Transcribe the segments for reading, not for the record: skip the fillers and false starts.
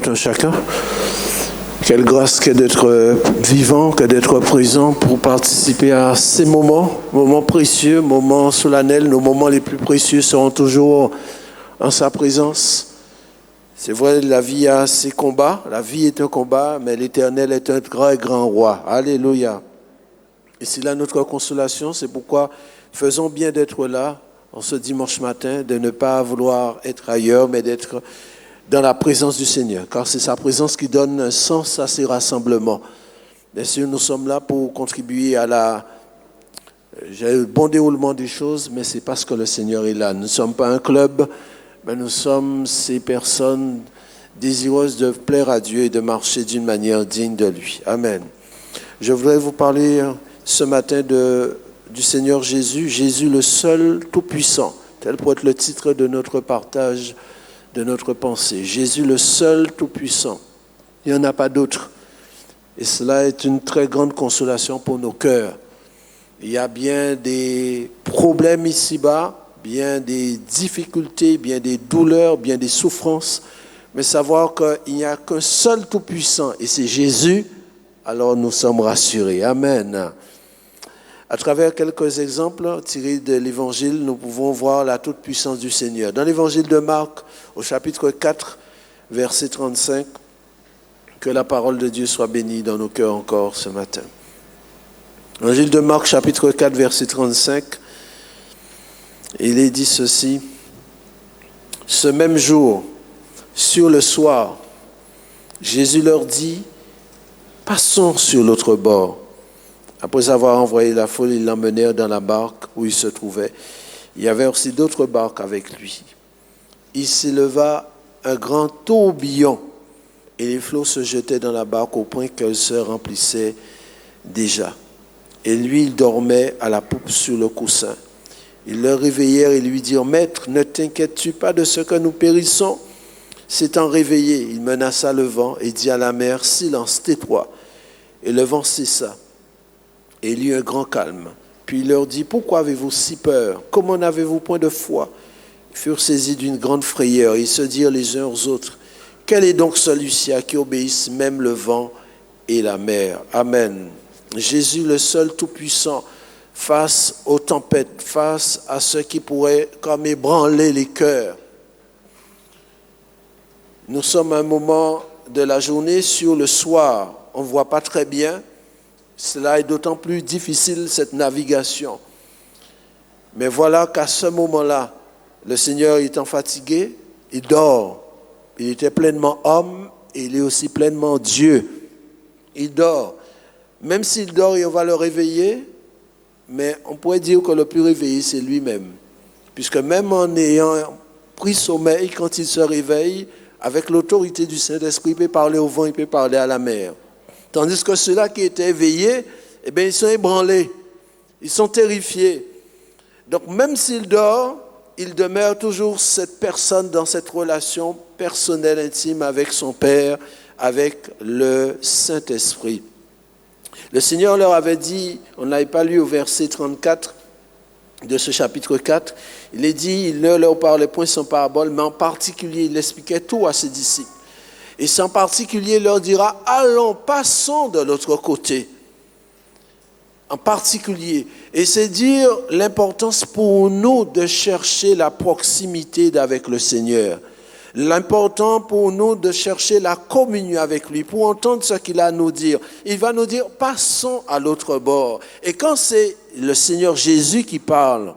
tout un chacun. Quelle grâce que d'être vivant, que d'être présent pour participer à ces moments précieux, moments solennels. Nos moments les plus précieux seront toujours en sa présence. C'est vrai, la vie a ses combats, la vie est un combat, mais l'Éternel est un grand et grand roi. Alléluia. Et c'est là notre consolation, c'est pourquoi faisons bien d'être là en ce dimanche matin, de ne pas vouloir être ailleurs, mais d'être dans la présence du Seigneur, car c'est sa présence qui donne un sens à ces rassemblements. Bien sûr, nous sommes là pour contribuer à le bon déroulement des choses, mais c'est parce que le Seigneur est là. Nous ne sommes pas un club, mais nous sommes ces personnes désireuses de plaire à Dieu et de marcher d'une manière digne de lui. Amen. Je voudrais vous parler ce matin du Seigneur Jésus, Jésus le seul tout-puissant, tel pourrait être le titre de notre partage, de notre pensée. Jésus le seul tout-puissant. Il n'y en a pas d'autre. Et cela est une très grande consolation pour nos cœurs. Il y a bien des problèmes ici-bas, bien des difficultés, bien des douleurs, bien des souffrances, mais savoir qu'il n'y a qu'un seul tout-puissant, et c'est Jésus, alors nous sommes rassurés. Amen. À travers quelques exemples tirés de l'Évangile, nous pouvons voir la toute-puissance du Seigneur. Dans l'Évangile de Marc, au chapitre 4, verset 35, que la parole de Dieu soit bénie dans nos cœurs encore ce matin. L'Évangile de Marc, chapitre 4, verset 35, il est dit ceci. Ce même jour, sur le soir, Jésus leur dit, passons sur l'autre bord. Après avoir envoyé la foule, ils l'emmenèrent dans la barque où il se trouvait. Il y avait aussi d'autres barques avec lui. Il s'éleva un grand tourbillon et les flots se jetaient dans la barque au point qu'elle se remplissait déjà. Et lui, il dormait à la poupe sur le coussin. Ils le réveillèrent et lui dirent, « Maître, ne t'inquiètes-tu pas de ce que nous périssons ?» S'étant réveillé, il menaça le vent et dit à la mer, « Silence, tais-toi !» Et le vent cessa. Et il y eut un grand calme. Puis il leur dit, « Pourquoi avez-vous si peur? Comment n'avez-vous point de foi ?» Ils furent saisis d'une grande frayeur. Ils se dirent les uns aux autres, « Quel est donc celui-ci à qui obéissent même le vent et la mer ?» Amen. Jésus, le seul tout-puissant, face aux tempêtes, face à ce qui pourrait comme ébranler les cœurs. Nous sommes à un moment de la journée sur le soir. On ne voit pas très bien. Cela est d'autant plus difficile, cette navigation. Mais voilà qu'à ce moment-là, le Seigneur étant fatigué, il dort. Il était pleinement homme et il est aussi pleinement Dieu. Il dort. Même s'il dort et on va le réveiller, mais on pourrait dire que le plus réveillé, c'est lui-même. Puisque même en ayant pris sommeil, quand il se réveille, avec l'autorité du Saint-Esprit, il peut parler au vent, il peut parler à la mer. Tandis que ceux-là qui étaient éveillés, eh bien, ils sont ébranlés, ils sont terrifiés. Donc même s'il dort, il demeure toujours cette personne dans cette relation personnelle, intime avec son Père, avec le Saint-Esprit. Le Seigneur leur avait dit, on n'avait pas lu au verset 34 de ce chapitre 4, il est dit, il ne leur parlait point sans parabole, mais en particulier, il expliquait tout à ses disciples. Et en particulier, il leur dira, allons, passons de l'autre côté. En particulier. Et c'est dire l'importance pour nous de chercher la proximité avec le Seigneur. L'important pour nous de chercher la communion avec lui, pour entendre ce qu'il a à nous dire. Il va nous dire, passons à l'autre bord. Et quand c'est le Seigneur Jésus qui parle,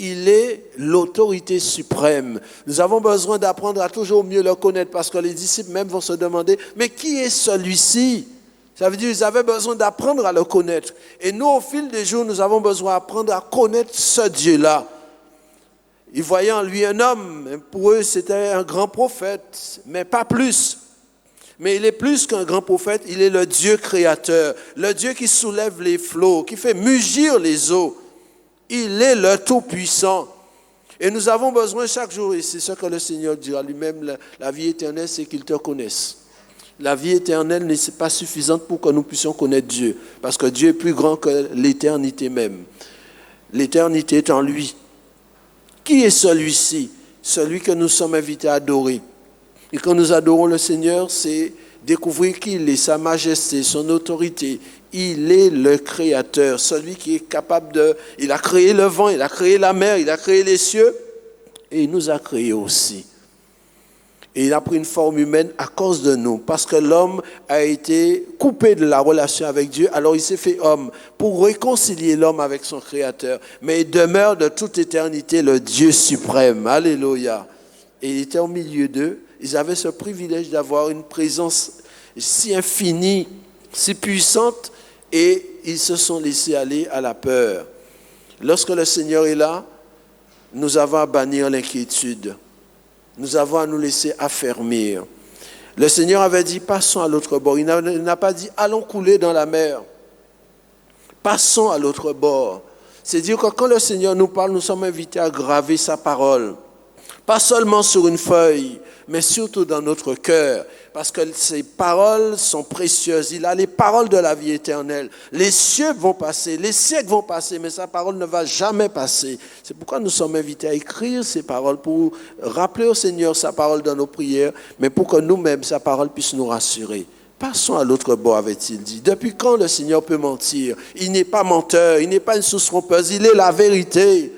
il est l'autorité suprême. Nous avons besoin d'apprendre à toujours mieux le connaître parce que les disciples même vont se demander, mais qui est celui-ci? Ça veut dire qu'ils avaient besoin d'apprendre à le connaître. Et nous, au fil des jours, nous avons besoin d'apprendre à connaître ce Dieu-là. Ils voyaient en lui un homme. Pour eux, c'était un grand prophète, mais pas plus. Mais il est plus qu'un grand prophète, il est le Dieu créateur, le Dieu qui soulève les flots, qui fait mugir les eaux. Il est le Tout-Puissant. Et nous avons besoin chaque jour, et c'est ce que le Seigneur dira lui-même, la vie éternelle, c'est qu'il te connaisse. La vie éternelle n'est pas suffisante pour que nous puissions connaître Dieu, parce que Dieu est plus grand que l'éternité même. L'éternité est en lui. Qui est celui-ci? Celui que nous sommes invités à adorer. Et quand nous adorons le Seigneur, c'est découvrir qu'il est, sa majesté, son autorité. Il est le Créateur, celui qui est capable de... Il a créé le vent, il a créé la mer, il a créé les cieux, et il nous a créés aussi. Et il a pris une forme humaine à cause de nous, parce que l'homme a été coupé de la relation avec Dieu, alors il s'est fait homme pour réconcilier l'homme avec son Créateur. Mais il demeure de toute éternité le Dieu suprême. Alléluia. Et il était au milieu d'eux. Ils avaient ce privilège d'avoir une présence si infinie, si puissante, et ils se sont laissés aller à la peur. Lorsque le Seigneur est là, nous avons à bannir l'inquiétude. Nous avons à nous laisser affermir. Le Seigneur avait dit, passons à l'autre bord. Il n'a pas dit, allons couler dans la mer. Passons à l'autre bord. C'est dire que quand le Seigneur nous parle, nous sommes invités à graver sa parole. Pas seulement sur une feuille, mais surtout dans notre cœur. Parce que ces paroles sont précieuses. Il a les paroles de la vie éternelle. Les cieux vont passer, les siècles vont passer, mais sa parole ne va jamais passer. C'est pourquoi nous sommes invités à écrire ces paroles pour rappeler au Seigneur sa parole dans nos prières, mais pour que nous-mêmes, sa parole puisse nous rassurer. Passons à l'autre bord, avait-il dit. Depuis quand le Seigneur peut mentir? Il n'est pas menteur, il n'est pas une source trompeuse, il est la vérité.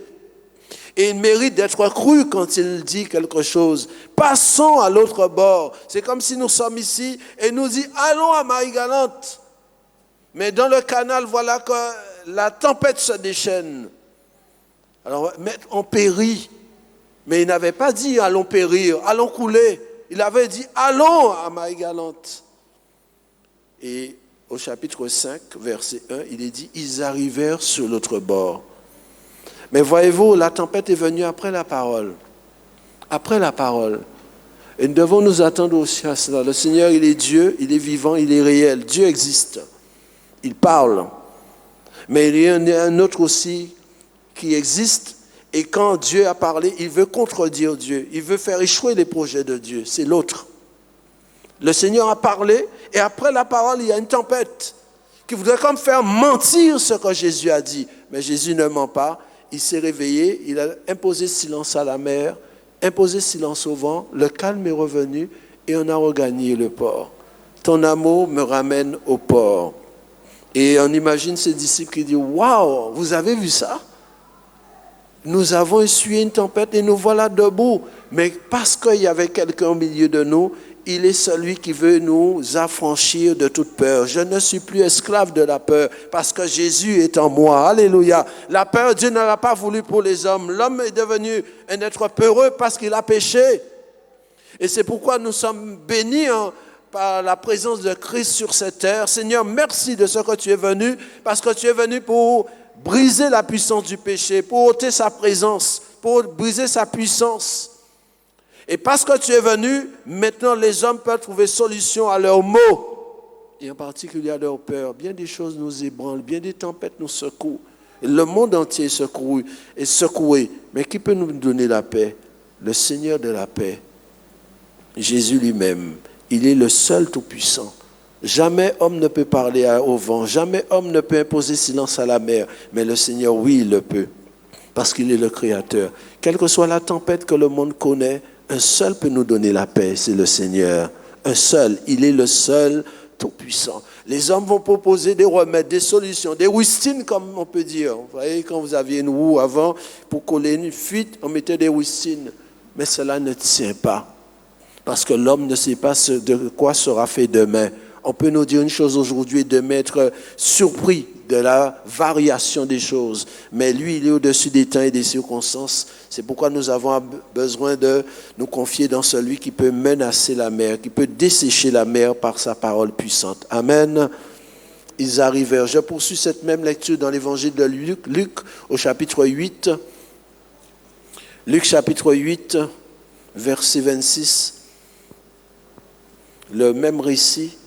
Et il mérite d'être cru quand il dit quelque chose. Passons à l'autre bord. C'est comme si nous sommes ici et nous dit, allons à Marie-Galante. Mais dans le canal, voilà que la tempête se déchaîne. Alors, on périt. Mais il n'avait pas dit, allons périr, allons couler. Il avait dit, allons à Marie-Galante. Et au chapitre 5, verset 1, il est dit, ils arrivèrent sur l'autre bord. Mais voyez-vous, la tempête est venue après la parole. Après la parole. Et nous devons nous attendre aussi à cela. Le Seigneur, il est Dieu, il est vivant, il est réel. Dieu existe. Il parle. Mais il y en a un autre aussi qui existe. Et quand Dieu a parlé, il veut contredire Dieu. Il veut faire échouer les projets de Dieu. C'est l'autre. Le Seigneur a parlé et après la parole, il y a une tempête qui voudrait comme faire mentir ce que Jésus a dit. Mais Jésus ne ment pas. Il s'est réveillé, il a imposé silence à la mer, imposé silence au vent, le calme est revenu et on a regagné le port. Ton amour me ramène au port. Et on imagine ces disciples qui disent, waouh, vous avez vu ça? Nous avons essuyé une tempête et nous voilà debout. Mais parce qu'il y avait quelqu'un au milieu de nous, il est celui qui veut nous affranchir de toute peur. Je ne suis plus esclave de la peur parce que Jésus est en moi. Alléluia. La peur, Dieu ne l'a pas voulu pour les hommes. L'homme est devenu un être peureux parce qu'il a péché. Et c'est pourquoi nous sommes bénis par la présence de Christ sur cette terre. Seigneur, merci de ce que tu es venu parce que tu es venu pour briser la puissance du péché, pour ôter sa présence, pour briser sa puissance. Et parce que tu es venu, maintenant les hommes peuvent trouver solution à leurs maux, et en particulier à leurs peurs. Bien des choses nous ébranlent, bien des tempêtes nous secouent. Et le monde entier est secoué. Mais qui peut nous donner la paix? Le Seigneur de la paix, Jésus lui-même. Il est le seul tout-puissant. Jamais homme ne peut parler au vent, jamais homme ne peut imposer silence à la mer. Mais le Seigneur, oui, il le peut, parce qu'il est le Créateur. Quelle que soit la tempête que le monde connaît, un seul peut nous donner la paix, c'est le Seigneur. Un seul, il est le seul tout-puissant. Les hommes vont proposer des remèdes, des solutions, des wistines comme on peut dire. Vous voyez, quand vous aviez une roue avant, pour coller une fuite, on mettait des wistines. Mais cela ne tient pas, parce que l'homme ne sait pas de quoi sera fait demain. On peut nous dire une chose aujourd'hui et demain être surpris de la variation des choses. Mais lui, il est au-dessus des temps et des circonstances. C'est pourquoi nous avons besoin de nous confier dans celui qui peut menacer la mer, qui peut dessécher la mer par sa parole puissante. Amen. Ils arrivèrent. Je poursuis cette même lecture dans l'évangile de Luc au chapitre 8. Luc chapitre 8, verset 26. Le même récit.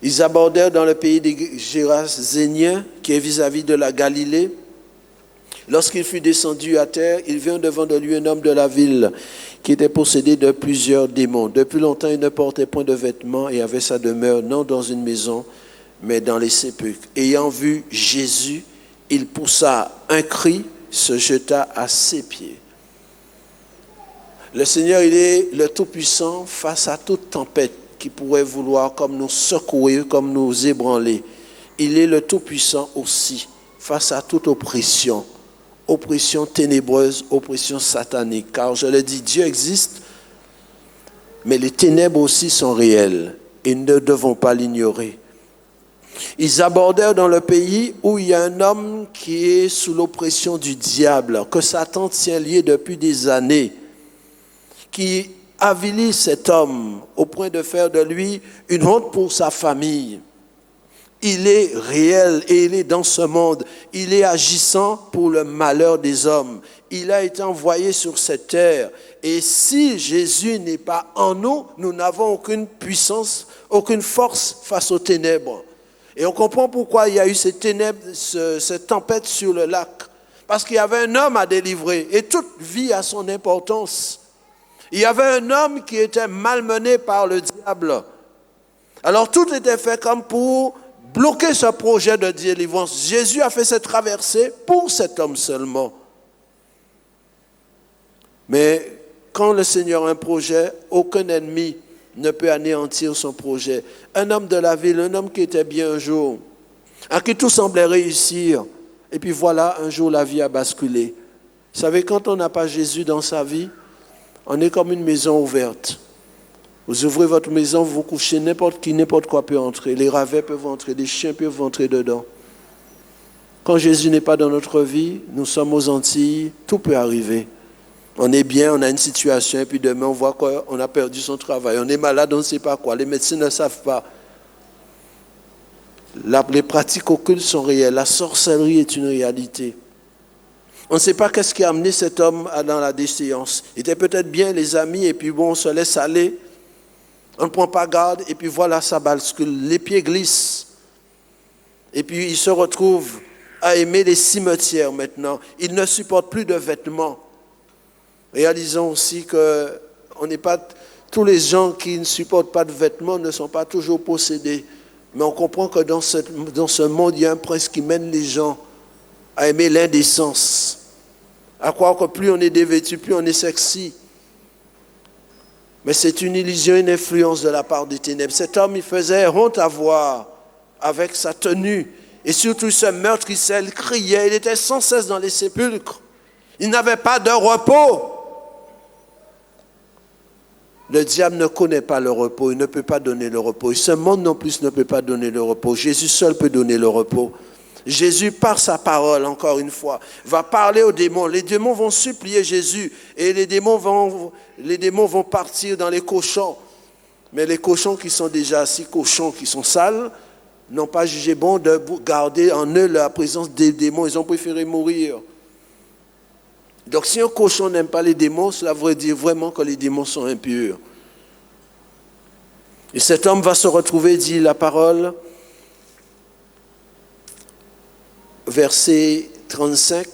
Ils abordèrent dans le pays des Géraséniens, qui est vis-à-vis de la Galilée. Lorsqu'il fut descendu à terre, il vit devant de lui un homme de la ville qui était possédé de plusieurs démons. Depuis longtemps, il ne portait point de vêtements et avait sa demeure non dans une maison, mais dans les sépulcres. Ayant vu Jésus, il poussa un cri, se jeta à ses pieds. Le Seigneur, il est le Tout-Puissant face à toute tempête qui pourrait vouloir comme nous secouer, comme nous ébranler. Il est le Tout-Puissant aussi face à toute oppression ténébreuse, oppression satanique. Car je le dis, Dieu existe, mais les ténèbres aussi sont réelles et nous ne devons pas l'ignorer. Ils abordèrent dans le pays où il y a un homme qui est sous l'oppression du diable, que Satan tient lié depuis des années, qui avilit cet homme au point de faire de lui une honte pour sa famille. Il est réel et il est dans ce monde. Il est agissant pour le malheur des hommes. Il a été envoyé sur cette terre. Et si Jésus n'est pas en nous, nous n'avons aucune puissance, aucune force face aux ténèbres. Et on comprend pourquoi il y a eu ces ténèbres, cette tempête sur le lac. Parce qu'il y avait un homme à délivrer. Et toute vie a son importance. Il y avait un homme qui était malmené par le diable. Alors tout était fait comme pour bloquer ce projet de délivrance. Jésus a fait cette traversée pour cet homme seulement. Mais quand le Seigneur a un projet, aucun ennemi ne peut anéantir son projet. Un homme de la ville, un homme qui était bien un jour, à qui tout semblait réussir, et puis voilà, un jour la vie a basculé. Vous savez, quand on n'a pas Jésus dans sa vie, on est comme une maison ouverte. Vous ouvrez votre maison, vous couchez, n'importe qui, n'importe quoi peut entrer. Les ravets peuvent entrer, les chiens peuvent entrer dedans. Quand Jésus n'est pas dans notre vie, nous sommes aux Antilles, tout peut arriver. On est bien, on a une situation, et puis demain, on voit qu'on a perdu son travail. On est malade, on ne sait pas quoi. Les médecins ne savent pas. Les pratiques occultes sont réelles. La sorcellerie est une réalité. On ne sait pas qu'est-ce qui a amené cet homme dans la déchéance. Il était peut-être bien, les amis, et puis bon, on se laisse aller. On ne prend pas garde, et puis voilà, ça bascule. Les pieds glissent. Et puis il se retrouve à aimer les cimetières maintenant. Il ne supporte plus de vêtements. Réalisons aussi que tous les gens qui ne supportent pas de vêtements ne sont pas toujours possédés. Mais on comprend que dans ce monde, il y a un prince qui mène les gens à aimer l'indécence, à croire que plus on est dévêtu, plus on est sexy. Mais c'est une illusion, une influence de la part des ténèbres. Cet homme, il faisait honte à voir avec sa tenue. Et surtout ce meurtrissait, il criait, il était sans cesse dans les sépulcres. Il n'avait pas de repos. Le diable ne connaît pas le repos, il ne peut pas donner le repos. Et ce monde non plus ne peut pas donner le repos. Jésus seul peut donner le repos. Jésus, par sa parole, encore une fois, va parler aux démons. Les démons vont supplier Jésus et les démons vont partir dans les cochons. Mais les cochons qui sont déjà assis, cochons qui sont sales, n'ont pas jugé bon de garder en eux la présence des démons. Ils ont préféré mourir. Donc si un cochon n'aime pas les démons, cela veut dire vraiment que les démons sont impurs. Et cet homme va se retrouver, dit la parole, verset 35,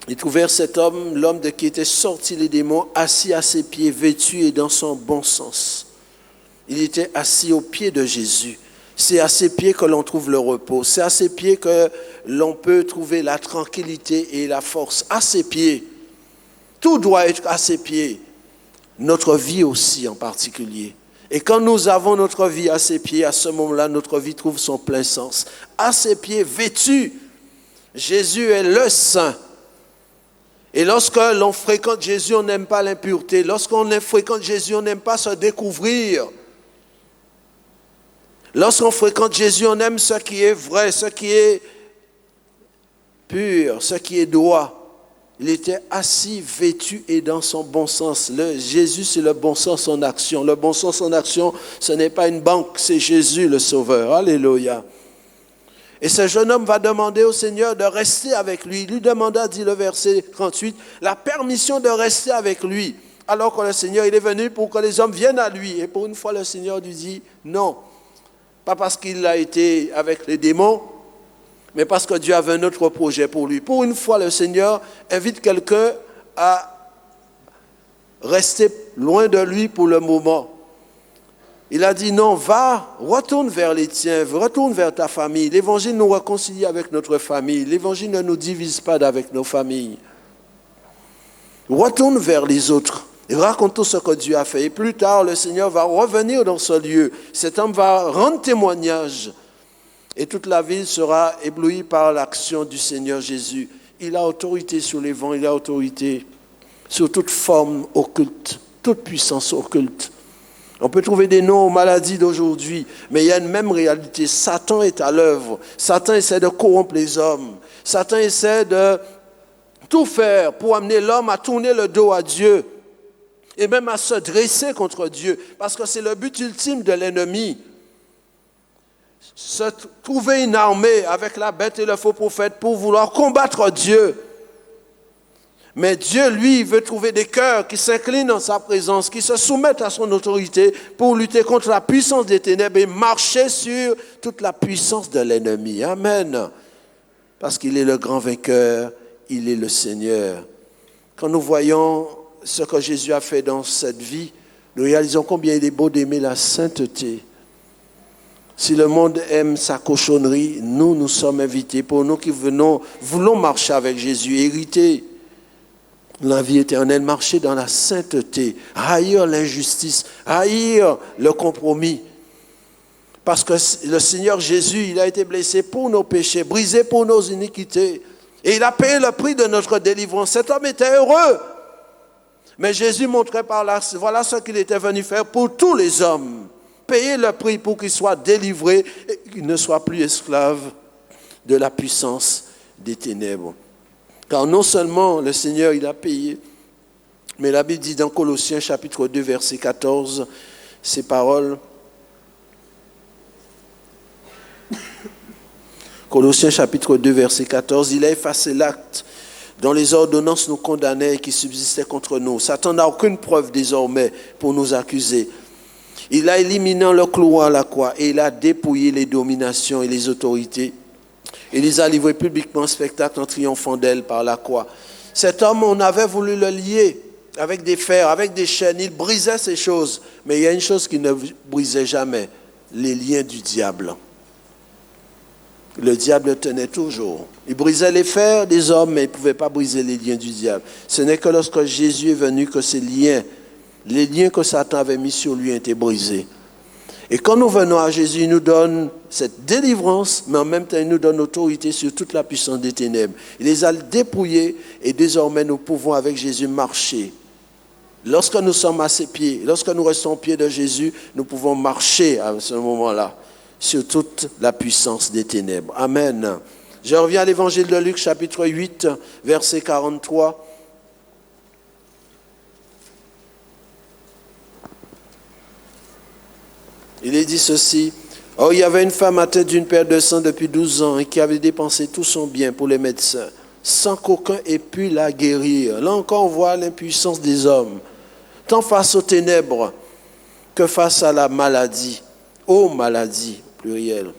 ils trouvèrent cet homme, l'homme de qui étaient sortis les démons, assis à ses pieds, vêtu et dans son bon sens. Il était assis aux pieds de Jésus. C'est à ses pieds que l'on trouve le repos. C'est à ses pieds que l'on peut trouver la tranquillité et la force. À ses pieds. Tout doit être à ses pieds. Notre vie aussi en particulier. Et quand nous avons notre vie à ses pieds, à ce moment-là, notre vie trouve son plein sens. À ses pieds, vêtu. Jésus est le Saint. Et lorsque l'on fréquente Jésus, on n'aime pas l'impureté. Lorsqu'on fréquente Jésus, on n'aime pas se découvrir. Lorsqu'on fréquente Jésus, on aime ce qui est vrai, ce qui est pur, ce qui est droit. Il était assis, vêtu et dans son bon sens. Jésus, c'est le bon sens en action. Le bon sens en action, ce n'est pas une banque, c'est Jésus le Sauveur. Alléluia. Et ce jeune homme va demander au Seigneur de rester avec lui. Il lui demanda, dit le verset 38, la permission de rester avec lui. Alors que le Seigneur, il est venu pour que les hommes viennent à lui. Et pour une fois, le Seigneur lui dit, non. Pas parce qu'il a été avec les démons, mais parce que Dieu avait un autre projet pour lui. Pour une fois, le Seigneur invite quelqu'un à rester loin de lui pour le moment. Il a dit non, va, retourne vers les tiens, retourne vers ta famille. L'évangile nous réconcilie avec notre famille. L'évangile ne nous divise pas avec nos familles. Retourne vers les autres. Il raconte tout ce que Dieu a fait. Et plus tard, le Seigneur va revenir dans ce lieu. Cet homme va rendre témoignage. Et toute la ville sera éblouie par l'action du Seigneur Jésus. Il a autorité sur les vents, il a autorité sur toute forme occulte, toute puissance occulte. On peut trouver des noms aux maladies d'aujourd'hui, mais il y a une même réalité. Satan est à l'œuvre. Satan essaie de corrompre les hommes. Satan essaie de tout faire pour amener l'homme à tourner le dos à Dieu et même à se dresser contre Dieu, parce que c'est le but ultime de l'ennemi. Se trouver une armée avec la bête et le faux prophète pour vouloir combattre Dieu. Mais Dieu, lui, veut trouver des cœurs qui s'inclinent en sa présence, qui se soumettent à son autorité pour lutter contre la puissance des ténèbres et marcher sur toute la puissance de l'ennemi. Amen. Parce qu'il est le grand vainqueur, il est le Seigneur. Quand nous voyons ce que Jésus a fait dans cette vie, nous réalisons combien il est beau d'aimer la sainteté. Si le monde aime sa cochonnerie, nous sommes invités. Pour nous qui voulons marcher avec Jésus, hériter la vie éternelle, marcher dans la sainteté, haïr l'injustice, haïr le compromis. Parce que le Seigneur Jésus, il a été blessé pour nos péchés, brisé pour nos iniquités. Et il a payé le prix de notre délivrance. Cet homme était heureux. Mais Jésus montrait par là, voilà ce qu'il était venu faire pour tous les hommes. Payer le prix pour qu'ils soient délivrés et qu'ils ne soient plus esclaves de la puissance des ténèbres. Car non seulement le Seigneur, il a payé, mais la Bible dit dans Colossiens chapitre 2, verset 14, ces paroles. Colossiens chapitre 2, verset 14, il a effacé l'acte dont les ordonnances nous condamnaient et qui subsistaient contre nous. Satan n'a aucune preuve désormais pour nous accuser. Il a éliminé le clouant à la croix et il a dépouillé les dominations et les autorités. Il les a livrés publiquement en spectacle en triomphant d'elles par la croix. Cet homme, on avait voulu le lier avec des fers, avec des chaînes. Il brisait ces choses. Mais il y a une chose qu'il ne brisait jamais, les liens du diable. Le diable tenait toujours. Il brisait les fers des hommes, mais il ne pouvait pas briser les liens du diable. Ce n'est que lorsque Jésus est venu que ces liens, les liens que Satan avait mis sur lui, ont été brisés. Et quand nous venons à Jésus, il nous donne cette délivrance, mais en même temps, il nous donne autorité sur toute la puissance des ténèbres. Il les a dépouillés et désormais, nous pouvons avec Jésus marcher. Lorsque nous sommes à ses pieds, lorsque nous restons aux pieds de Jésus, nous pouvons marcher à ce moment-là sur toute la puissance des ténèbres. Amen. Je reviens à l'évangile de Luc, chapitre 8, verset 43. Il est dit ceci. Or, il y avait une femme atteinte d'une perte de sang depuis 12 ans et qui avait dépensé tout son bien pour les médecins, sans qu'aucun ait pu la guérir. Là encore, on voit l'impuissance des hommes, tant face aux ténèbres que face à la maladie. Ô maladie, pluriel.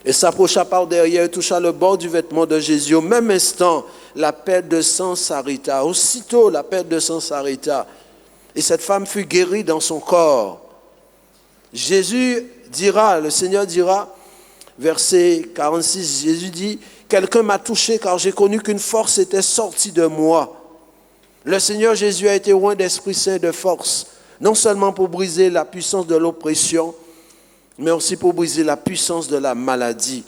Et s'approcha par derrière et toucha le bord du vêtement de Jésus. Au même instant, la perte de sang s'arrêta. Aussitôt, la perte de sang s'arrêta. Et cette femme fut guérie dans son corps. Jésus dira, le Seigneur dira, verset 46, Jésus dit, « Quelqu'un m'a touché car j'ai connu qu'une force était sortie de moi. » Le Seigneur Jésus a été oint d'Esprit Saint de force, non seulement pour briser la puissance de l'oppression, mais aussi pour briser la puissance de la maladie.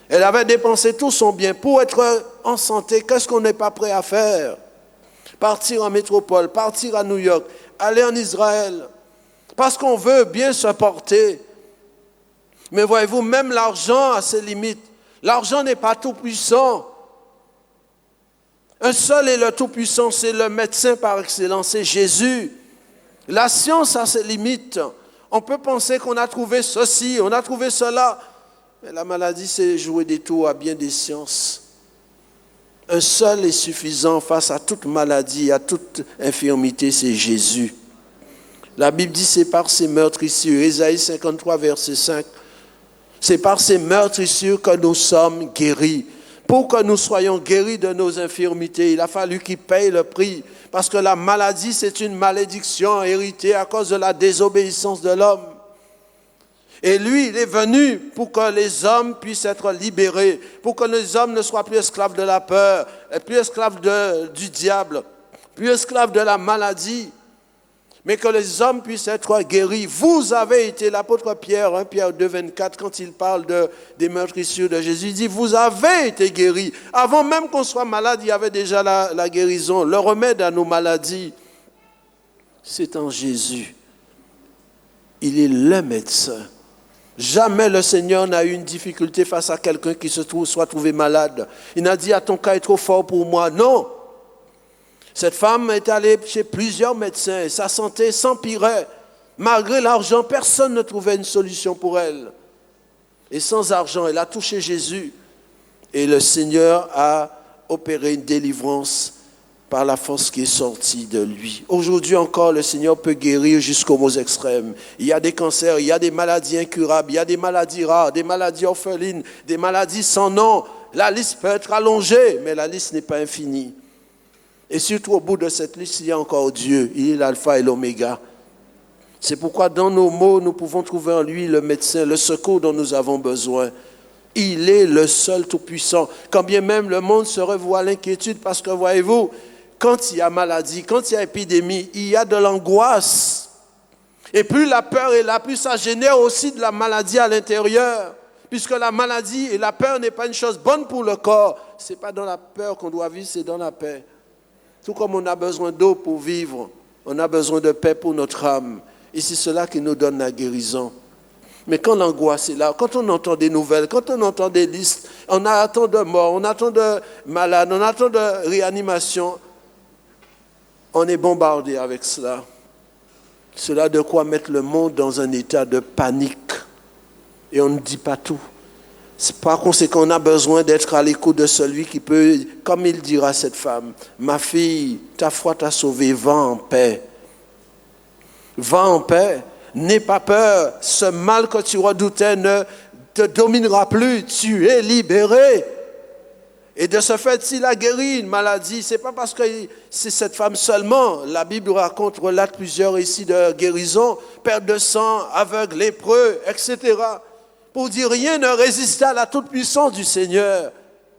Elle avait dépensé tout son bien pour être en santé. Qu'est-ce qu'on n'est pas prêt à faire? Partir en métropole, partir à New York, aller en Israël, parce qu'on veut bien se porter. Mais voyez-vous, même l'argent a ses limites. L'argent n'est pas tout puissant. Un seul est le tout puissant, c'est le médecin par excellence, c'est Jésus. La science a ses limites. On peut penser qu'on a trouvé ceci, on a trouvé cela. Mais la maladie, c'est jouer des tours à bien des sciences. Un seul est suffisant face à toute maladie, à toute infirmité, c'est Jésus. La Bible dit, c'est par ses meurtrissures. Ésaïe 53, verset 5. C'est par ces meurtrissures que nous sommes guéris. Pour que nous soyons guéris de nos infirmités, il a fallu qu'il paye le prix. Parce que la maladie, c'est une malédiction héritée à cause de la désobéissance de l'homme. Et lui, il est venu pour que les hommes puissent être libérés, pour que les hommes ne soient plus esclaves de la peur, plus esclaves du diable, plus esclaves de la maladie. mais que les hommes puissent être guéris. Vous avez été, l'apôtre Pierre, 1 Pierre 2, 24, quand il parle des meurtrissures de Jésus, il dit, vous avez été guéris. Avant même qu'on soit malade, il y avait déjà la guérison. Le remède à nos maladies, c'est en Jésus. Il est le médecin. Jamais le Seigneur n'a eu une difficulté face à quelqu'un qui soit trouvé malade. Il n'a dit, ton cas est trop fort pour moi. Non. Cette femme est allée chez plusieurs médecins et sa santé s'empirait. Malgré l'argent, personne ne trouvait une solution pour elle. Et sans argent, elle a touché Jésus. Et le Seigneur a opéré une délivrance par la force qui est sortie de lui. Aujourd'hui encore, le Seigneur peut guérir jusqu'aux maux extrêmes. Il y a des cancers, il y a des maladies incurables, il y a des maladies rares, des maladies orphelines, des maladies sans nom. La liste peut être allongée, mais la liste n'est pas infinie. Et surtout, au bout de cette liste, il y a encore Dieu. Il est l'alpha et l'oméga. C'est pourquoi dans nos maux, nous pouvons trouver en lui le médecin, le secours dont nous avons besoin. Il est le seul tout-puissant. Quand bien même le monde se revoit à l'inquiétude, parce que voyez-vous, quand il y a maladie, quand il y a épidémie, il y a de l'angoisse. Et plus la peur est là, plus ça génère aussi de la maladie à l'intérieur. Puisque la maladie et la peur n'est pas une chose bonne pour le corps. Ce n'est pas dans la peur qu'on doit vivre, c'est dans la paix. Tout comme on a besoin d'eau pour vivre, on a besoin de paix pour notre âme. Et c'est cela qui nous donne la guérison. Mais quand l'angoisse est là, quand on entend des nouvelles, quand on entend des listes, on attend de mort, on attend de malades, on attend de réanimation, on est bombardé avec cela. Cela de quoi mettre le monde dans un état de panique. Et on ne dit pas tout. Par conséquent, on a besoin d'être à l'écoute de celui qui peut, comme il dira à cette femme, ma fille, ta foi t'a sauvée, va en paix. Va en paix, n'aie pas peur, ce mal que tu redoutais ne te dominera plus, tu es libéré. Et de ce fait, s'il a guéri une maladie, ce n'est pas parce que c'est cette femme seulement. La Bible relate plusieurs récits de guérison, perte de sang, aveugle, lépreux, etc. Pour dire rien ne résiste à la toute-puissance du Seigneur.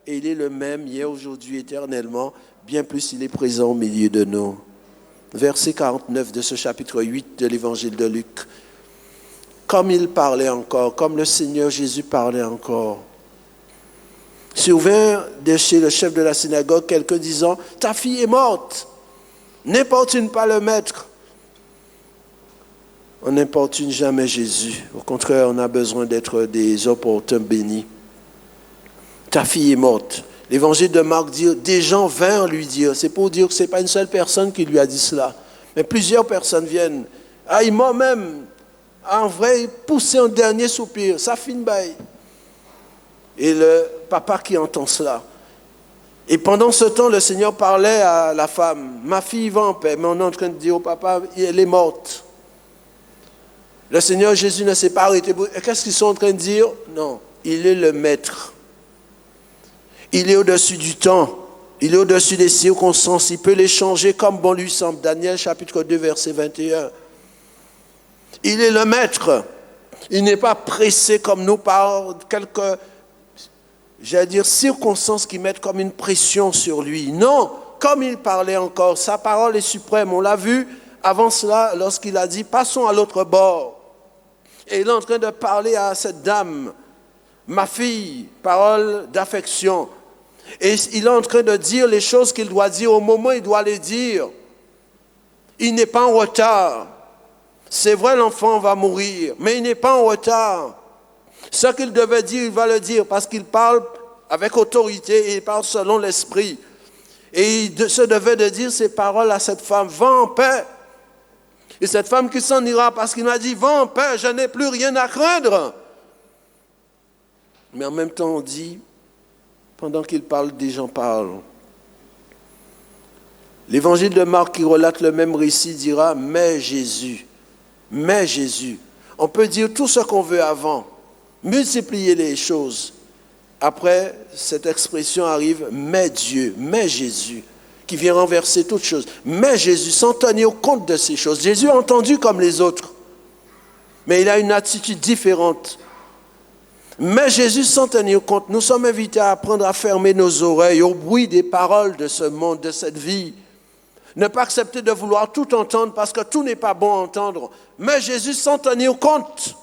Et il est le même hier, aujourd'hui, éternellement. Bien plus, il est présent au milieu de nous. Verset 49 de ce chapitre 8 de l'évangile de Luc. Comme il parlait encore, comme le Seigneur Jésus parlait encore, survint de chez le chef de la synagogue quelqu'un disant, ta fille est morte, n'importune pas le maître. On n'importune jamais Jésus. Au contraire, on a besoin d'être des opportuns bénis. Ta fille est morte. L'évangile de Marc dit, des gens vinrent lui dire. C'est pour dire que ce n'est pas une seule personne qui lui a dit cela. Mais plusieurs personnes viennent. Ah, il m'a même, en vrai, poussé un dernier soupir. Ça finit bail. Et le papa qui entend cela. Et pendant ce temps, le Seigneur parlait à la femme. Ma fille va en paix. Mais on est en train de dire au papa, elle est morte. Le Seigneur Jésus ne s'est pas arrêté. Qu'est-ce qu'ils sont en train de dire? Non, il est le maître. Il est au-dessus du temps. Il est au-dessus des circonstances. Il peut les changer comme bon lui semble. Daniel chapitre 2, verset 21. Il est le maître. Il n'est pas pressé comme nous par quelques, circonstances qui mettent comme une pression sur lui. Non, comme il parlait encore, sa parole est suprême. On l'a vu avant cela lorsqu'il a dit, passons à l'autre bord. Et il est en train de parler à cette dame, ma fille, parole d'affection. Et il est en train de dire les choses qu'il doit dire au moment où il doit les dire. Il n'est pas en retard. C'est vrai, l'enfant va mourir, mais il n'est pas en retard. Ce qu'il devait dire, il va le dire parce qu'il parle avec autorité et il parle selon l'esprit. Et il se devait de dire ces paroles à cette femme, va en paix. Et cette femme qui s'en ira parce qu'il m'a dit, va en paix, je n'ai plus rien à craindre. Mais en même temps, on dit, pendant qu'il parle, des gens parlent. L'évangile de Marc qui relate le même récit dira, mais Jésus. On peut dire tout ce qu'on veut avant, multiplier les choses. Après, cette expression arrive, mais Dieu, mais Jésus, qui vient renverser toutes choses. Mais Jésus, sans tenir compte de ces choses. Jésus a entendu comme les autres, mais il a une attitude différente. Mais Jésus, sans tenir compte, nous sommes invités à apprendre à fermer nos oreilles au bruit des paroles de ce monde, de cette vie. Ne pas accepter de vouloir tout entendre parce que tout n'est pas bon à entendre. Mais Jésus sans tenir compte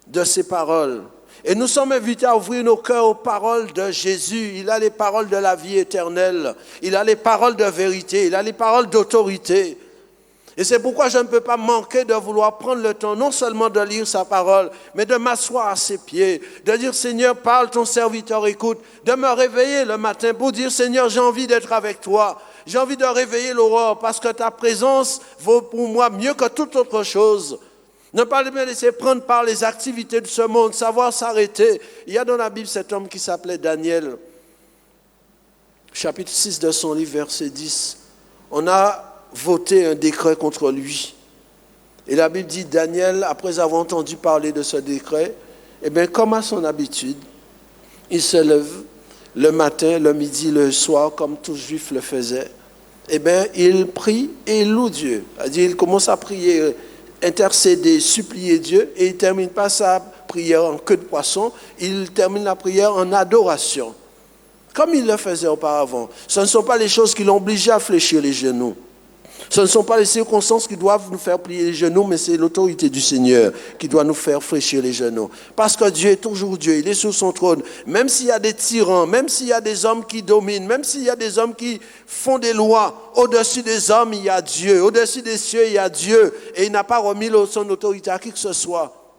de ses paroles. Et nous sommes invités à ouvrir nos cœurs aux paroles de Jésus. Il a les paroles de la vie éternelle. Il a les paroles de vérité. Il a les paroles d'autorité. Et c'est pourquoi je ne peux pas manquer de vouloir prendre le temps, non seulement de lire sa parole, mais de m'asseoir à ses pieds, de dire, Seigneur, parle, ton serviteur écoute, de me réveiller le matin pour dire, Seigneur, j'ai envie d'être avec toi. J'ai envie de réveiller l'aurore parce que ta présence vaut pour moi mieux que toute autre chose. Ne pas me laisser prendre par les activités de ce monde, savoir s'arrêter. Il y a dans la Bible cet homme qui s'appelait Daniel, chapitre 6 de son livre, verset 10. On a voté un décret contre lui. Et la Bible dit, Daniel, après avoir entendu parler de ce décret, eh bien, comme à son habitude, il se lève le matin, le midi, le soir, comme tout juif le faisait. Eh bien, il prie et il loue Dieu. C'est-à-dire, il commence à prier, intercéder, supplier Dieu, et il ne termine pas sa prière en queue de poisson, il termine la prière en adoration, comme il le faisait auparavant. Ce ne sont pas les choses qui l'ont obligé à fléchir les genoux. Ce ne sont pas les circonstances qui doivent nous faire plier les genoux, mais c'est l'autorité du Seigneur qui doit nous faire fléchir les genoux. Parce que Dieu est toujours Dieu, il est sur son trône. Même s'il y a des tyrans, même s'il y a des hommes qui dominent, même s'il y a des hommes qui font des lois, au-dessus des hommes, il y a Dieu. Au-dessus des cieux, il y a Dieu. Et il n'a pas remis son autorité à qui que ce soit.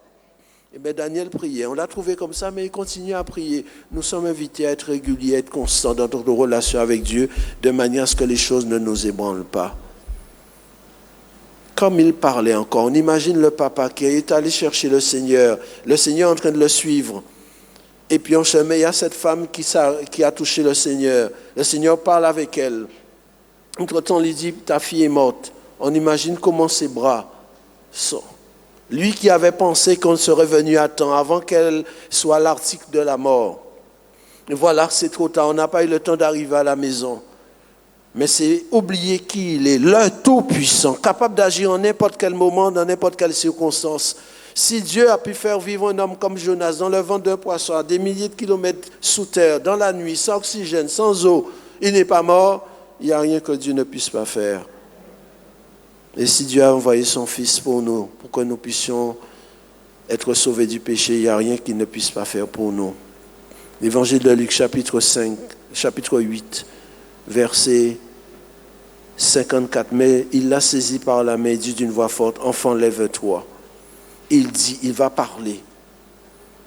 Eh bien, Daniel priait. On l'a trouvé comme ça, mais il continue à prier. Nous sommes invités à être réguliers, à être constants dans notre relation avec Dieu, de manière à ce que les choses ne nous ébranlent pas. Comme il parlait encore, on imagine le papa qui est allé chercher le Seigneur en train de le suivre. Et puis en chemin, il y a cette femme qui a touché le Seigneur parle avec elle. Entre-temps, on lui dit, ta fille est morte. On imagine comment ses bras sont. Lui qui avait pensé qu'on serait venu à temps, avant qu'elle soit à l'article de la mort. Et voilà, c'est trop tard, on n'a pas eu le temps d'arriver à la maison. Mais c'est oublier qui il est, le Tout-Puissant, capable d'agir en n'importe quel moment, dans n'importe quelle circonstance. Si Dieu a pu faire vivre un homme comme Jonas dans le ventre d'un poisson, à des milliers de kilomètres sous terre, dans la nuit, sans oxygène, sans eau, il n'est pas mort, il n'y a rien que Dieu ne puisse pas faire. Et si Dieu a envoyé son Fils pour nous, pour que nous puissions être sauvés du péché, il n'y a rien qu'il ne puisse pas faire pour nous. L'évangile de Luc, chapitre 8, verset 54, mais il l'a saisi par la main et dit d'une voix forte, enfant, lève-toi. Il dit, il va parler.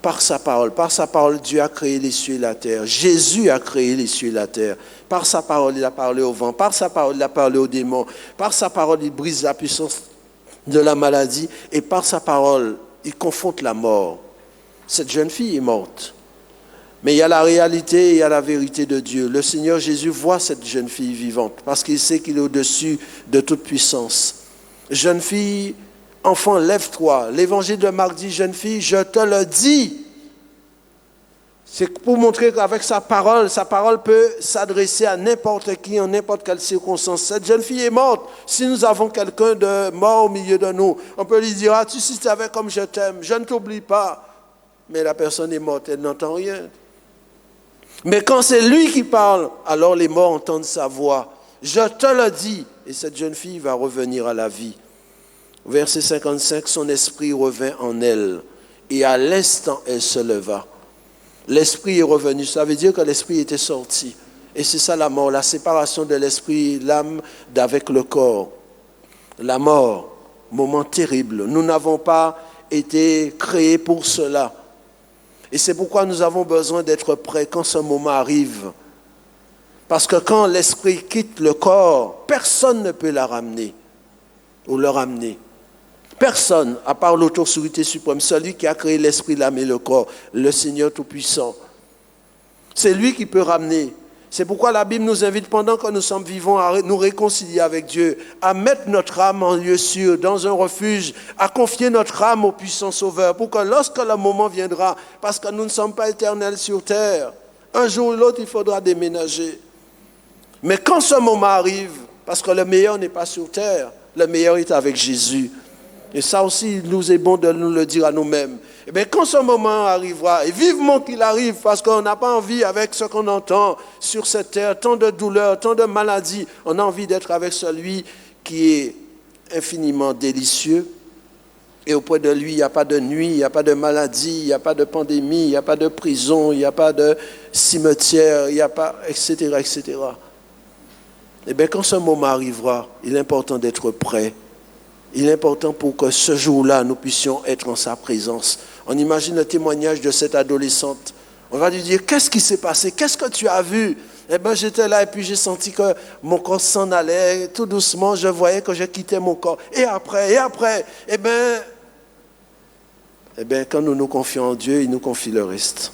Par sa parole, Dieu a créé les cieux et la terre. Jésus a créé les cieux et la terre. Par sa parole, il a parlé au vent. Par sa parole, il a parlé aux démons. Par sa parole, il brise la puissance de la maladie. Et par sa parole, il confronte la mort. Cette jeune fille est morte. Mais il y a la réalité et il y a la vérité de Dieu. Le Seigneur Jésus voit cette jeune fille vivante parce qu'il sait qu'il est au-dessus de toute puissance. Jeune fille, enfant, lève-toi. L'évangile de Marc dit, jeune fille, je te le dis. C'est pour montrer qu'avec sa parole peut s'adresser à n'importe qui, en n'importe quelle circonstance. Cette jeune fille est morte. Si nous avons quelqu'un de mort au milieu de nous, on peut lui dire, tu savais comme je t'aime, je ne t'oublie pas. Mais la personne est morte, elle n'entend rien. Mais quand c'est lui qui parle, alors les morts entendent sa voix. Je te le dis. Et cette jeune fille va revenir à la vie. Verset 55, son esprit revint en elle. Et à l'instant, elle se leva. L'esprit est revenu. Ça veut dire que l'esprit était sorti. Et c'est ça la mort, la séparation de l'esprit, l'âme d'avec le corps. La mort, moment terrible. Nous n'avons pas été créés pour cela. Et c'est pourquoi nous avons besoin d'être prêts quand ce moment arrive. Parce que quand l'esprit quitte le corps, personne ne peut la ramener ou le ramener. Personne, à part l'autorité suprême, celui qui a créé l'esprit, l'âme et le corps, le Seigneur Tout-Puissant. C'est lui qui peut ramener. C'est pourquoi la Bible nous invite, pendant que nous sommes vivants, à nous réconcilier avec Dieu, à mettre notre âme en lieu sûr, dans un refuge, à confier notre âme au puissant Sauveur, pour que lorsque le moment viendra, parce que nous ne sommes pas éternels sur terre, un jour ou l'autre, il faudra déménager. Mais quand ce moment arrive, parce que le meilleur n'est pas sur terre, le meilleur est avec Jésus. Et ça aussi, il nous est bon de nous le dire à nous-mêmes. Eh bien, quand ce moment arrivera, et vivement qu'il arrive, parce qu'on n'a pas envie, avec ce qu'on entend sur cette terre, tant de douleurs, tant de maladies, on a envie d'être avec celui qui est infiniment délicieux. Et auprès de lui, il n'y a pas de nuit, il n'y a pas de maladie, il n'y a pas de pandémie, il n'y a pas de prison, il n'y a pas de cimetière, il n'y a pas, etc., etc. Eh bien, quand ce moment arrivera, il est important d'être prêt. Il est important pour que ce jour-là, nous puissions être en sa présence. On imagine le témoignage de cette adolescente. On va lui dire, qu'est-ce qui s'est passé? Qu'est-ce que tu as vu? Eh bien, j'étais là et puis j'ai senti que mon corps s'en allait. Tout doucement, je voyais que je quittais mon corps. Et après, eh bien, quand nous nous confions en Dieu, il nous confie le reste.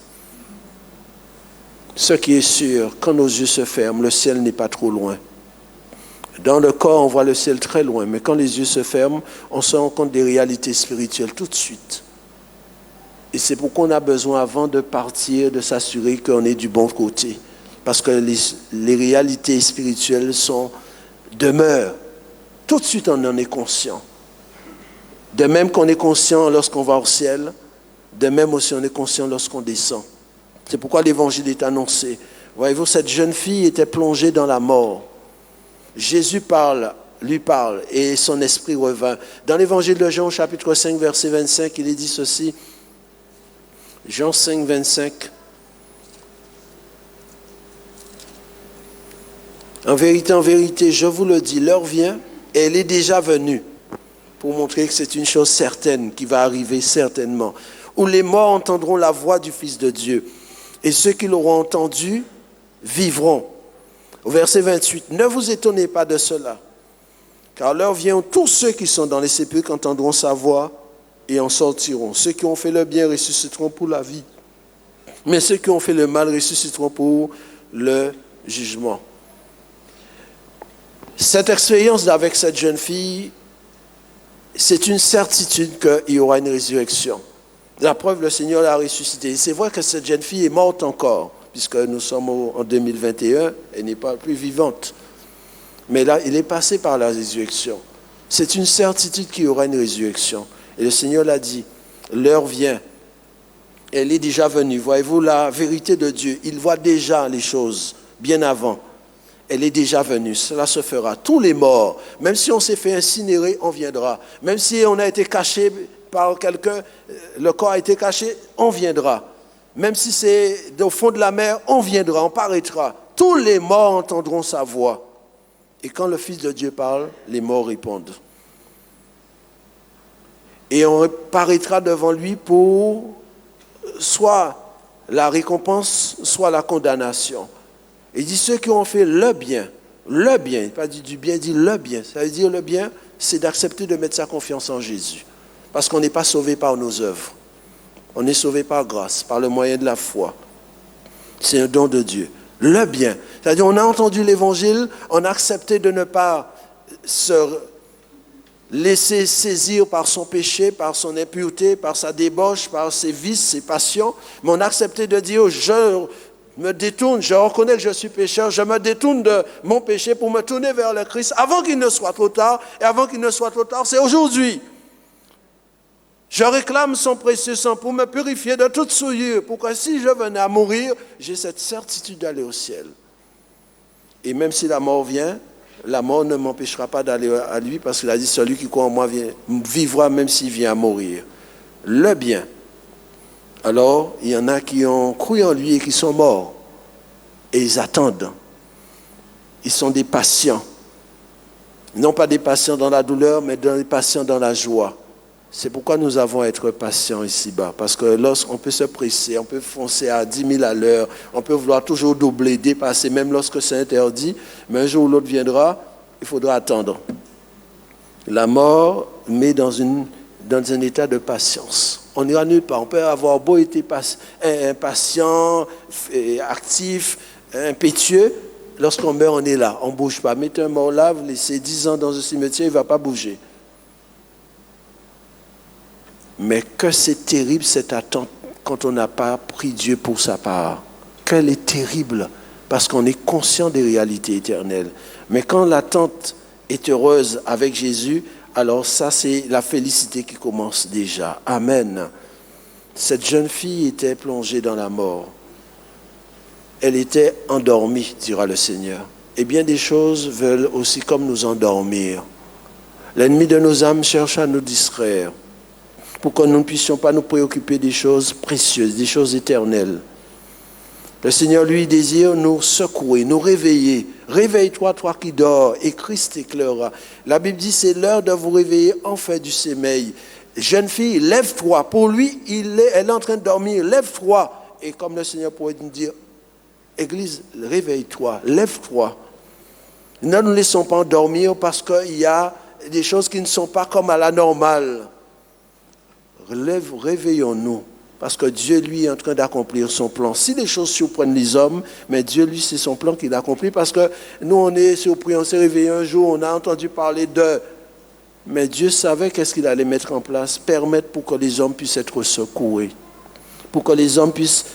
Ce qui est sûr, quand nos yeux se ferment, le ciel n'est pas trop loin. Dans le corps, on voit le ciel très loin, mais quand les yeux se ferment, on se rend compte des réalités spirituelles tout de suite. Et c'est pourquoi on a besoin, avant de partir, de s'assurer qu'on est du bon côté. Parce que les réalités spirituelles demeurent. Tout de suite, on en est conscient. De même qu'on est conscient lorsqu'on va au ciel, de même aussi on est conscient lorsqu'on descend. C'est pourquoi l'évangile est annoncé. Voyez-vous, cette jeune fille était plongée dans la mort. Jésus lui parle, et son esprit revint. Dans l'évangile de Jean, chapitre 5, verset 25, il est dit ceci. Jean 5, 25. En vérité, je vous le dis, l'heure vient, et elle est déjà venue, pour montrer que c'est une chose certaine qui va arriver certainement, où les morts entendront la voix du Fils de Dieu, et ceux qui l'auront entendu vivront. Au verset 28, ne vous étonnez pas de cela, car l'heure vient où tous ceux qui sont dans les sépulcres entendront sa voix et en sortiront. Ceux qui ont fait le bien ressusciteront pour la vie, mais ceux qui ont fait le mal ressusciteront pour le jugement. Cette expérience avec cette jeune fille, c'est une certitude qu'il y aura une résurrection. La preuve, le Seigneur l'a ressuscité. C'est vrai que cette jeune fille est morte encore, puisque nous sommes en 2021, elle n'est pas plus vivante. Mais là, il est passé par la résurrection. C'est une certitude qu'il y aura une résurrection. Et le Seigneur l'a dit, l'heure vient. Elle est déjà venue. Voyez-vous la vérité de Dieu. Il voit déjà les choses bien avant. Elle est déjà venue. Cela se fera. Tous les morts, même si on s'est fait incinérer, on viendra. Même si on a été caché par quelqu'un, le corps a été caché, on viendra. Même si c'est au fond de la mer, on viendra, on paraîtra. Tous les morts entendront sa voix. Et quand le Fils de Dieu parle, les morts répondent. Et on paraîtra devant lui pour soit la récompense, soit la condamnation. Il dit ceux qui ont fait le bien, pas dit du bien, il dit le bien. Ça veut dire le bien, c'est d'accepter de mettre sa confiance en Jésus. Parce qu'on n'est pas sauvé par nos œuvres. On est sauvé par grâce, par le moyen de la foi. C'est un don de Dieu. Le bien. C'est-à-dire, on a entendu l'évangile, on a accepté de ne pas se laisser saisir par son péché, par son impureté, par sa débauche, par ses vices, ses passions. Mais on a accepté de dire, je me détourne, je reconnais que je suis pécheur, je me détourne de mon péché pour me tourner vers le Christ avant qu'il ne soit trop tard. Et avant qu'il ne soit trop tard, c'est aujourd'hui. Je réclame son précieux sang pour me purifier de toute souillure, pour que si je venais à mourir, j'ai cette certitude d'aller au ciel. Et même si la mort vient, la mort ne m'empêchera pas d'aller à lui, parce qu'il a dit, celui qui croit en moi vivra même s'il vient à mourir. Le bien. Alors, il y en a qui ont cru en lui et qui sont morts. Et ils attendent. Ils sont des patients. Non pas des patients dans la douleur, mais des patients dans la joie. C'est pourquoi nous avons à être patients ici-bas. Parce que lorsqu'on peut se presser, on peut foncer à 10 000 à l'heure, on peut vouloir toujours doubler, dépasser, même lorsque c'est interdit. Mais un jour ou l'autre viendra, il faudra attendre. La mort met dans un état de patience. On n'ira nulle part. On peut avoir beau être impatient, actif, impétueux. Lorsqu'on meurt, on est là. On ne bouge pas. Mettez un mort là, vous laissez 10 ans dans un cimetière, il ne va pas bouger. Mais que c'est terrible cette attente quand on n'a pas pris Dieu pour sa part. Qu'elle est terrible parce qu'on est conscient des réalités éternelles. Mais quand l'attente est heureuse avec Jésus, alors ça c'est la félicité qui commence déjà. Amen. Cette jeune fille était plongée dans la mort. Elle était endormie, dira le Seigneur. Et bien des choses veulent aussi comme nous endormir. L'ennemi de nos âmes cherche à nous distraire pour que nous ne puissions pas nous préoccuper des choses précieuses, des choses éternelles. Le Seigneur, lui, désire nous secouer, nous réveiller. Réveille-toi, toi qui dors, et Christ éclairera. La Bible dit, c'est l'heure de vous réveiller enfin du sommeil. Jeune fille, lève-toi. Pour lui, elle est en train de dormir. Lève-toi. Et comme le Seigneur pourrait nous dire, Église, réveille-toi, lève-toi. Ne nous laissons pas endormir parce qu'il y a des choses qui ne sont pas comme à la normale. Réveillons-nous. Parce que Dieu, lui, est en train d'accomplir son plan. Si les choses surprennent les hommes, mais Dieu, lui, c'est son plan qu'il accomplit. Parce que nous, on est surpris, on s'est réveillé un jour, on a entendu parler de... Mais Dieu savait qu'est-ce qu'il allait mettre en place, permettre pour que les hommes puissent être secoués, pour que les hommes puissent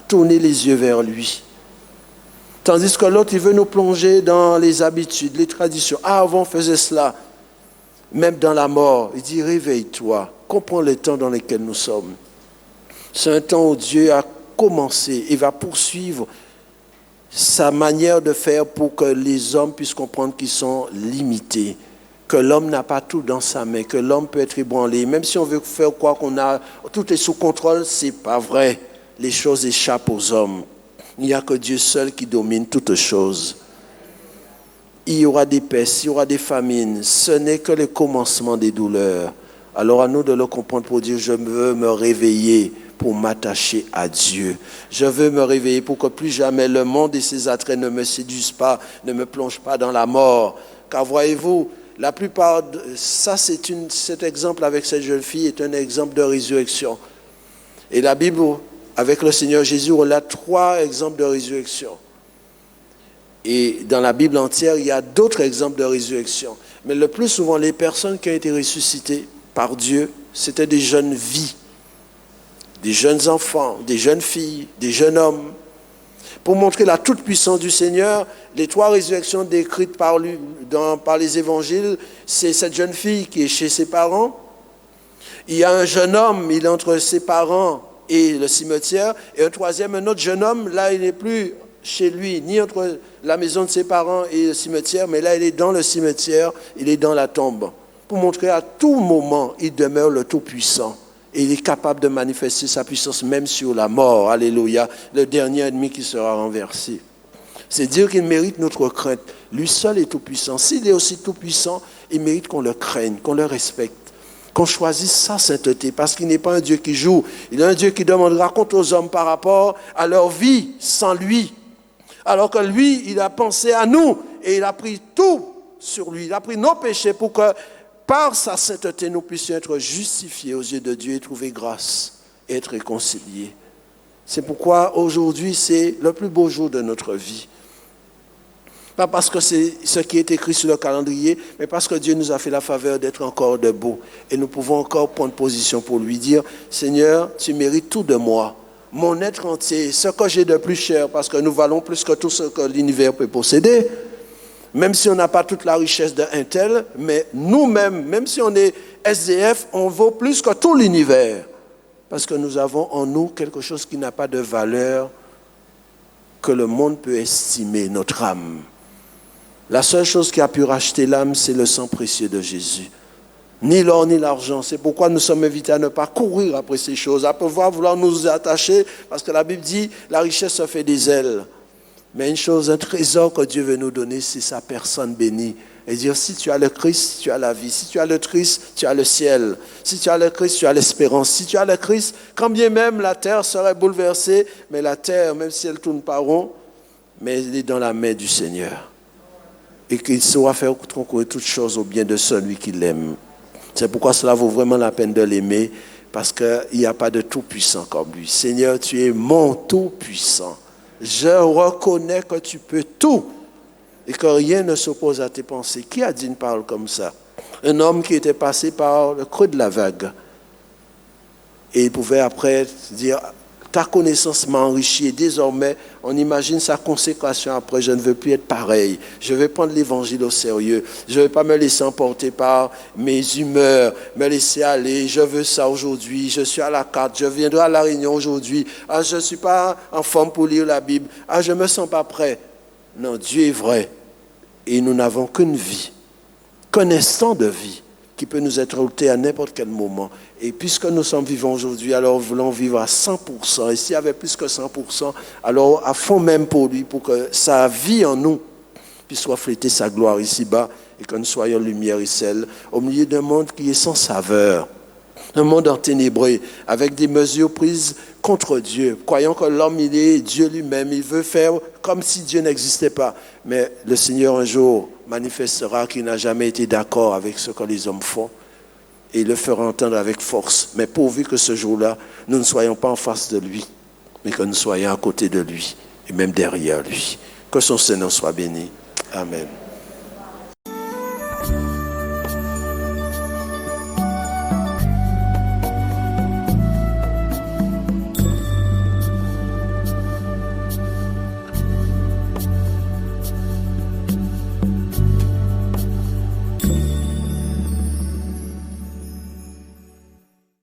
tourner les yeux vers lui. Tandis que l'autre, il veut nous plonger dans les habitudes, les traditions. Ah, avant, on faisait cela. Même dans la mort, il dit, réveille-toi, comprends le temps dans lequel nous sommes. C'est un temps où Dieu a commencé et va poursuivre sa manière de faire pour que les hommes puissent comprendre qu'ils sont limités, que l'homme n'a pas tout dans sa main, que l'homme peut être ébranlé. Même si on veut faire croire qu'on a tout est sous contrôle, c'est pas vrai. Les choses échappent aux hommes. Il n'y a que Dieu seul qui domine toutes choses. Il y aura des pestes, il y aura des famines. Ce n'est que le commencement des douleurs. Alors à nous de le comprendre pour dire, je veux me réveiller pour m'attacher à Dieu. Je veux me réveiller pour que plus jamais le monde et ses attraits ne me séduisent pas, ne me plongent pas dans la mort. Car voyez-vous, la plupart, cet exemple avec cette jeune fille est un exemple de résurrection. Et la Bible, avec le Seigneur Jésus, on a 3 exemples de résurrection. Et dans la Bible entière, il y a d'autres exemples de résurrection. Mais le plus souvent, les personnes qui ont été ressuscitées par Dieu, c'était des jeunes vies, des jeunes enfants, des jeunes filles, des jeunes hommes. Pour montrer la toute-puissance du Seigneur, les 3 résurrections décrites par les évangiles, c'est cette jeune fille qui est chez ses parents. Il y a un jeune homme, il est entre ses parents et le cimetière. Et un autre jeune homme, là, il n'est plus chez lui, ni entre la maison de ses parents et le cimetière, mais là, il est dans le cimetière, il est dans la tombe. Pour montrer à tout moment, il demeure le Tout-Puissant. Et il est capable de manifester sa puissance même sur la mort. Alléluia. Le dernier ennemi qui sera renversé. C'est dire qu'il mérite notre crainte. Lui seul est tout-puissant. S'il est aussi tout-puissant, il mérite qu'on le craigne, qu'on le respecte, qu'on choisisse sa sainteté. Parce qu'il n'est pas un Dieu qui joue. Il est un Dieu qui demandera compte aux hommes par rapport à leur vie sans lui. Alors que lui, il a pensé à nous et il a pris tout sur lui. Il a pris nos péchés pour que par sa sainteté, nous puissions être justifiés aux yeux de Dieu et trouver grâce et être réconciliés. C'est pourquoi aujourd'hui, c'est le plus beau jour de notre vie. Pas parce que c'est ce qui est écrit sur le calendrier, mais parce que Dieu nous a fait la faveur d'être encore debout. Et nous pouvons encore prendre position pour lui dire, Seigneur, tu mérites tout de moi. Mon être entier, ce que j'ai de plus cher, parce que nous valons plus que tout ce que l'univers peut posséder. Même si on n'a pas toute la richesse d'un tel, mais nous-mêmes, même si on est SDF, on vaut plus que tout l'univers. Parce que nous avons en nous quelque chose qui n'a pas de valeur que le monde peut estimer, notre âme. La seule chose qui a pu racheter l'âme, c'est le sang précieux de Jésus. Ni l'or, ni l'argent. C'est pourquoi nous sommes invités à ne pas courir après ces choses, à pouvoir vouloir nous attacher, parce que la Bible dit, la richesse se fait des ailes. Mais une chose, un trésor que Dieu veut nous donner, c'est sa personne bénie. Et dire, si tu as le Christ, tu as la vie. Si tu as le Christ, tu as le ciel. Si tu as le Christ, tu as l'espérance. Si tu as le Christ, quand bien même la terre serait bouleversée, mais la terre, même si elle tourne pas rond, mais elle est dans la main du Seigneur. Et qu'il saura faire concourir toutes choses au bien de celui qui l'aime. C'est pourquoi cela vaut vraiment la peine de l'aimer, parce qu'il n'y a pas de tout-puissant comme lui. Seigneur, tu es mon tout-puissant. Je reconnais que tu peux tout et que rien ne s'oppose à tes pensées. Qui a dit une parole comme ça? Un homme qui était passé par le creux de la vague. Et il pouvait après dire, Ta connaissance m'a enrichi et désormais, on imagine sa consécration après. Je ne veux plus être pareil. Je vais prendre l'évangile au sérieux. Je ne vais pas me laisser emporter par mes humeurs, me laisser aller. Je veux ça aujourd'hui. Je suis à la carte. Je viendrai à la réunion aujourd'hui. Ah, je ne suis pas en forme pour lire la Bible. Ah, je ne me sens pas prêt. Non, Dieu est vrai. Et nous n'avons qu'une vie, qu'un instant de vie qui peut nous être ôté à n'importe quel moment. Et puisque nous sommes vivants aujourd'hui, alors nous voulons vivre à 100%. Et s'il y avait plus que 100%, alors à fond même pour lui, pour que sa vie en nous puisse refléter sa gloire ici-bas et que nous soyons lumière et sel au milieu d'un monde qui est sans saveur. Un monde enténébré, avec des mesures prises contre Dieu, croyant que l'homme, il est Dieu lui-même, il veut faire comme si Dieu n'existait pas. Mais le Seigneur, un jour, manifestera qu'il n'a jamais été d'accord avec ce que les hommes font et il le fera entendre avec force. Mais pourvu que ce jour-là, nous ne soyons pas en face de lui, mais que nous soyons à côté de lui et même derrière lui. Que son Seigneur soit béni. Amen.